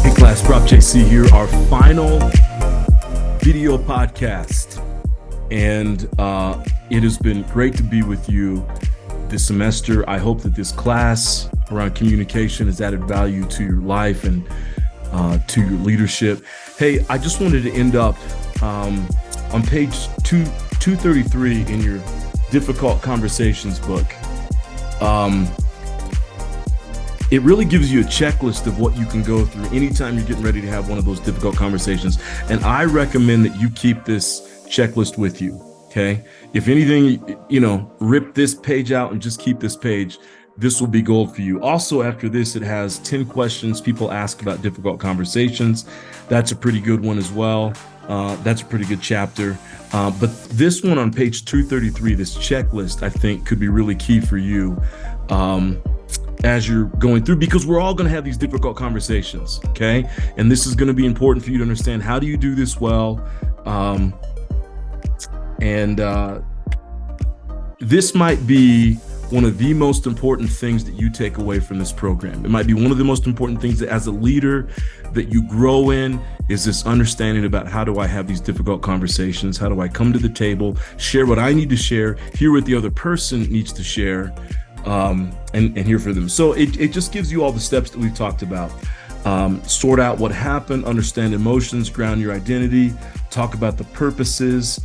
Hey class, Prof JC here, our final video podcast. And it has been great to be with you this semester. I hope that this class around communication has added value to your life and to your leadership. Hey, I just wanted to end up on page 233 in your Difficult Conversations book. It really gives you a checklist of what you can go through anytime you're getting ready to have one of those difficult conversations. And I recommend that you keep this checklist with you, okay? If anything, rip this page out and just keep this page. This will be gold for you. Also, after this, it has 10 questions people ask about difficult conversations. That's a pretty good one as well. That's a pretty good chapter. But this one on page 233, this checklist, I think could be really key for you as you're going through, because we're all going to have these difficult conversations, okay? And this is going to be important for you to understand, how do you do this well? This might be one of the most important things that you take away from this program. It might be one of the most important things that as a leader that you grow in, is this understanding about, how do I have these difficult conversations? How do I come to the table, share what I need to share, hear what the other person needs to share, and hear for them. So it just gives you all the steps that we've talked about. Sort out what happened, understand emotions, ground your identity, talk about the purposes,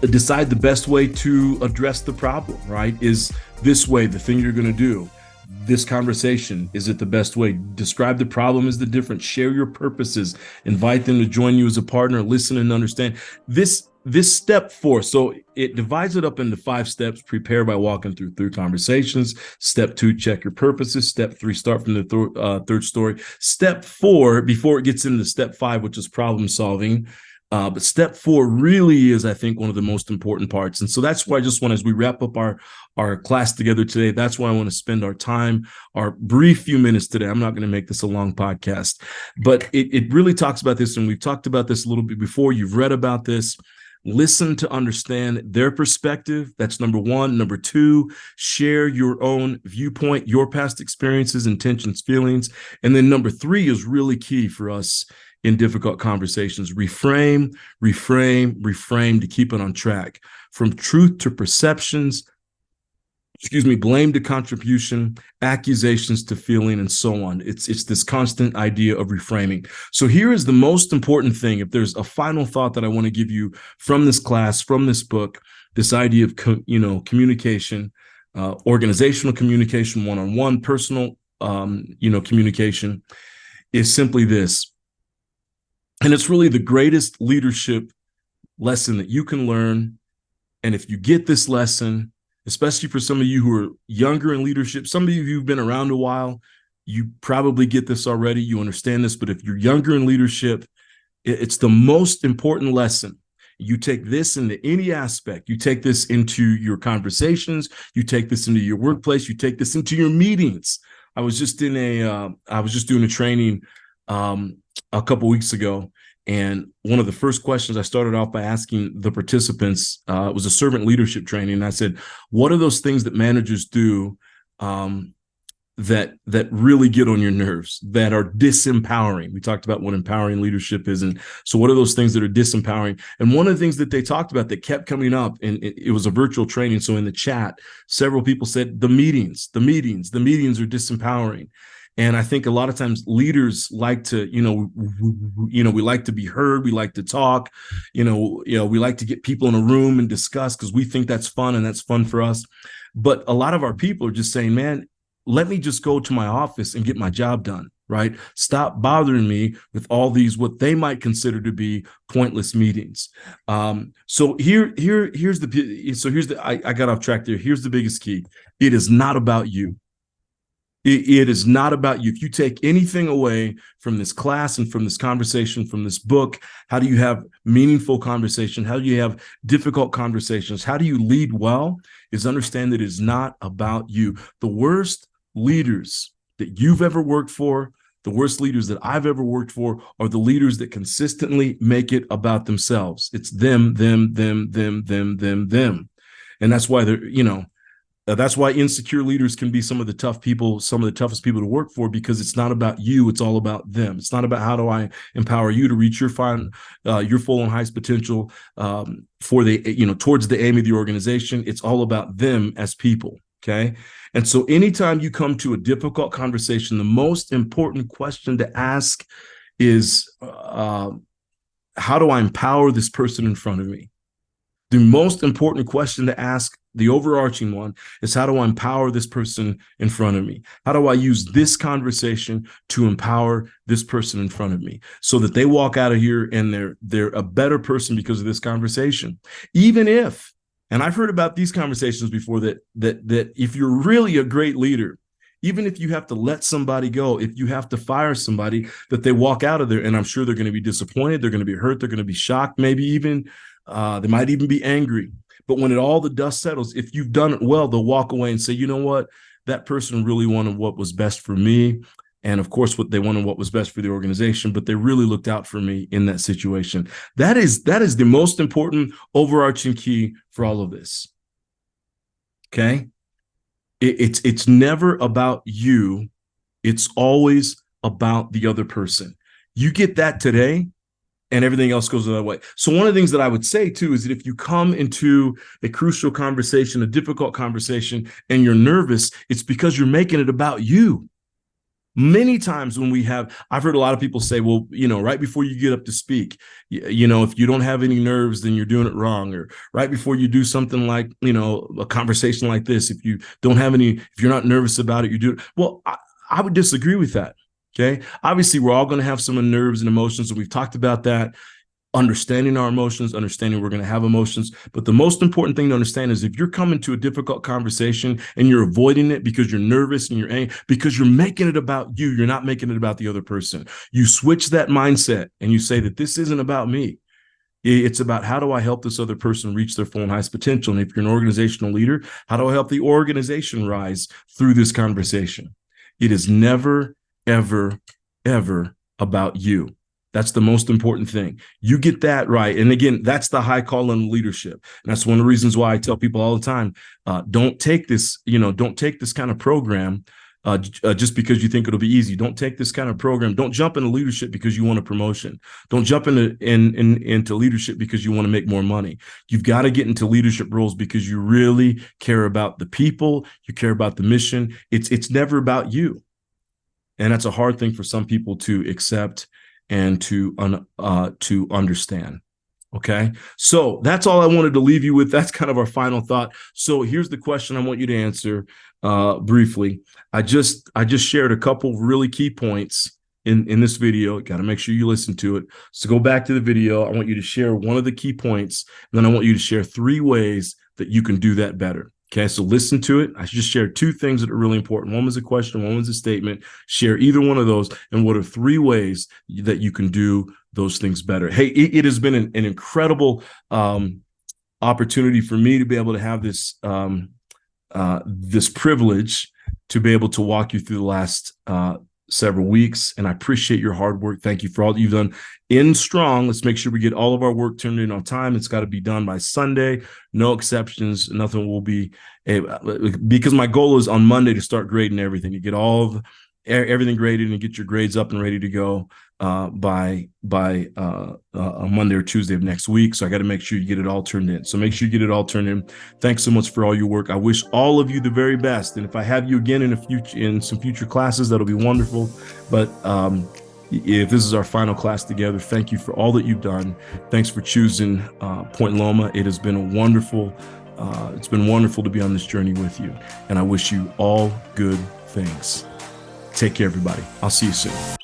decide the best way to address the problem, right? Is this way the thing you're going to do? This conversation, is it the best way? Describe the problem as the difference, share your purposes, invite them to join you as a partner, listen and understand. This step 4, so it divides it up into 5 steps. Prepare by walking through conversations. Step 2, check your purposes. Step 3, start from the third story. Step 4, before it gets into step 5, which is problem solving. But step 4 really is, I think, one of the most important parts. And so that's why I just want, as we wrap up our class together today, that's why I want to spend our time, our brief few minutes today. I'm not going to make this a long podcast, but it really talks about this. And we've talked about this a little bit before. You've read about this. Listen to understand their perspective. That's number 1. Number 2, share your own viewpoint, your past experiences, intentions, feelings. And then number 3 is really key for us in difficult conversations. Reframe to keep it on track. From truth to perceptions, blame to contribution, accusations to feeling, and so on. It's this constant idea of reframing. So here is the most important thing. If there's a final thought that I want to give you from this class, from this book, this idea of communication, organizational communication, one-on-one, personal communication, is simply this. And it's really the greatest leadership lesson that you can learn. And if you get this lesson, especially for some of you who are younger in leadership, some of you who've been around a while, you probably get this already, you understand this. But if you're younger in leadership, it's the most important lesson. You take this into any aspect. You take this into your conversations. You take this into your workplace. You take this into your meetings. I was just doing a training a couple weeks ago, and one of the first questions I started off by asking the participants was a servant leadership training. And I said, what are those things that managers do that really get on your nerves, that are disempowering? We talked about what empowering leadership is. And so what are those things that are disempowering? And one of the things that they talked about that kept coming up, and it was a virtual training. So in the chat, several people said the meetings are disempowering. And I think a lot of times leaders like to, we like to be heard. We like to talk, we like to get people in a room and discuss because we think that's fun and that's fun for us. But a lot of our people are just saying, man, let me just go to my office and get my job done, right? Stop bothering me with all these, what they might consider to be pointless meetings. I got off track there. Here's the biggest key. It is not about you. It is not about you. If you take anything away from this class and from this conversation, from this book, how do you have meaningful conversation? How do you have difficult conversations? How do you lead well? Is understand that it is not about you. The worst leaders that you've ever worked for, the worst leaders that I've ever worked for, are the leaders that consistently make it about themselves. It's them. And that's why they're, That's why insecure leaders can be some of the tough people, some of the toughest people to work for, because it's not about you. It's all about them. It's not about how do I empower you to reach your full and highest potential for towards the aim of the organization. It's all about them as people. Okay. And so anytime you come to a difficult conversation, the most important question to ask is, how do I empower this person in front of me? The most important question to ask, the overarching one, is how do I empower this person in front of me? How do I use this conversation to empower this person in front of me so that they walk out of here and they're a better person because of this conversation? Even if, and I've heard about these conversations before, that if you're really a great leader, even if you have to let somebody go, if you have to fire somebody, that they walk out of there, and I'm sure they're going to be disappointed, they're going to be hurt, they're going to be shocked, maybe even they might even be angry. But when all the dust settles, if you've done it well, they'll walk away and say, you know what, that person really wanted what was best for me. And of course, what they wanted, what was best for the organization, but they really looked out for me in that situation. That is the most important overarching key for all of this. Okay. It's never about you. It's always about the other person. You get that today, and everything else goes the other way. So one of the things that I would say too is that if you come into a crucial conversation, a difficult conversation, and you're nervous, it's because you're making it about you. Many times I've heard a lot of people say, well, right before you get up to speak, if you don't have any nerves, then you're doing it wrong. Or right before you do something like, a conversation like this, if you're not nervous about it, you do it. Well, I would disagree with that. Okay. Obviously, we're all going to have some nerves and emotions, and we've talked about that. Understanding our emotions, understanding we're going to have emotions. But the most important thing to understand is if you're coming to a difficult conversation and you're avoiding it because you're nervous and you're angry, because you're making it about you, you're not making it about the other person. You switch that mindset and you say that this isn't about me. It's about how do I help this other person reach their full and highest potential? And if you're an organizational leader, how do I help the organization rise through this conversation? It is never, ever, ever about you. That's the most important thing. You get that right. And again, that's the high call on leadership. And that's one of the reasons why I tell people all the time, don't take this kind of program just because you think it'll be easy. Don't take this kind of program. Don't jump into leadership because you want a promotion. Don't jump into leadership because you want to make more money. You've got to get into leadership roles because you really care about the people. You care about the mission. It's never about you. And that's a hard thing for some people to accept and to understand. Okay. So that's all I wanted to leave you with. That's kind of our final thought. So here's the question I want you to answer briefly. I just shared a couple really key points in this video. Got to make sure you listen to it. So go back to the video. I want you to share one of the key points, and then I want you to share 3 ways that you can do that better. Okay, so listen to it. I just shared 2 things that are really important. One was a question, one was a statement. Share either one of those. And what are 3 ways that you can do those things better? Hey, it has been an incredible opportunity for me to be able to have this this privilege to be able to walk you through the last several weeks. And I appreciate your hard work. Thank you for all that you've done. End strong. Let's make sure we get all of our work turned in on time. It's got to be done by Sunday. No exceptions. Nothing will be because my goal is on Monday to start grading everything. You get everything graded and get your grades up and ready to go by Monday or Tuesday of next week. So I got to make sure you get it all turned in. So make sure you get it all turned in. Thanks so much for all your work. I wish all of you the very best. And if I have you again in some future classes, that'll be wonderful. But if this is our final class together, thank you for all that you've done. Thanks for choosing Point Loma. It has been it's been wonderful to be on this journey with you. And I wish you all good things. Take care, everybody. I'll see you soon.